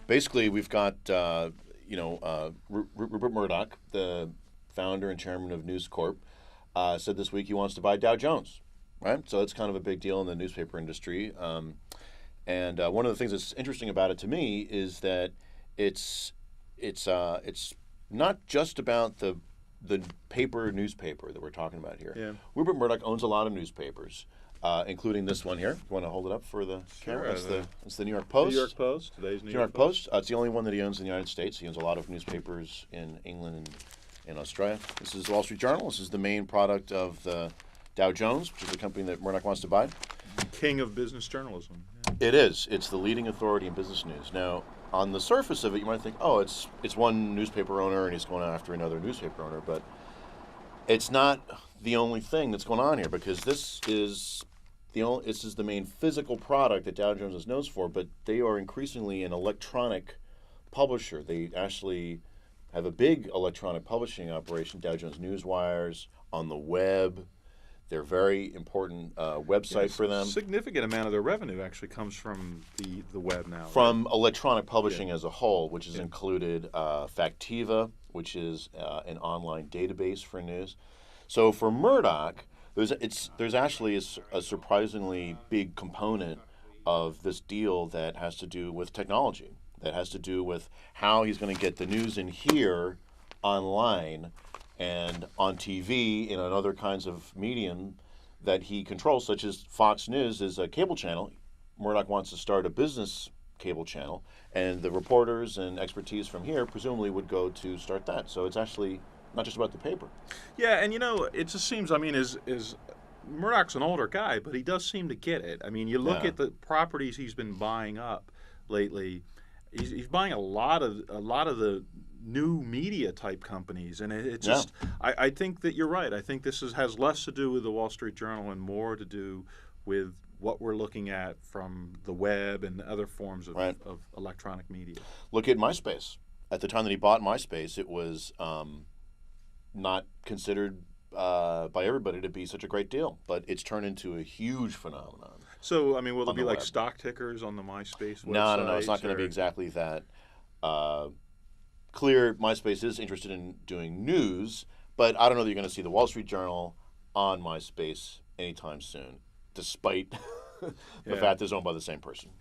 Basically, we've got Rupert Murdoch, the founder and chairman of News Corp, said this week he wants to buy Dow Jones. Right, so it's kind of a big deal in the newspaper industry. And one of the things that's interesting about it to me is that it's not just about the newspaper that we're talking about here. Yeah. Rupert Murdoch owns a lot of newspapers, including this one here. You want to hold it up for the camera? It's the New York Post. New York Post. Today's New York Post. It's the only one that he owns in the United States. He owns a lot of newspapers in England and Australia. This is the Wall Street Journal. This is the main product of the Dow Jones, which is the company that Murdoch wants to buy. King of business journalism. Yeah. It is. It's the leading authority in business news. Now, on the surface of it, you might think, oh, it's one newspaper owner and he's going after another newspaper owner, but it's not the only thing that's going on here, because this is the main physical product that Dow Jones is known for, but they are increasingly an electronic publisher. They actually have a big electronic publishing operation, Dow Jones Newswires, on the web. They're very important website for them. A significant amount of their revenue actually comes from the web now. From electronic publishing as a whole, which has included Factiva, which is an online database for news. So for Murdoch, there's actually a surprisingly big component of this deal that has to do with technology, that has to do with how he's going to get the news in here online and on TV and on other kinds of medium that he controls, such as Fox News is a cable channel. Murdoch wants to start a business cable channel, and the reporters and expertise from here presumably would go to start that. So it's actually not just about the paper. Yeah, and it just seems, is Murdoch's an older guy, but he does seem to get it. I mean, you look at the properties he's been buying up lately. He's buying a lot of the new media type companies, and it's just I think that you're right. I think this has less to do with the Wall Street Journal and more to do with what we're looking at from the web and other forms of electronic media. Look at MySpace. At the time that he bought MySpace, it was not considered by everybody to be such a great deal, but it's turned into a huge phenomenon. So, will there be like stock tickers on the MySpace website? No, it's not going to be exactly that. Clear, MySpace is interested in doing news, but I don't know that you're going to see the Wall Street Journal on MySpace anytime soon, despite the fact that it's owned by the same person.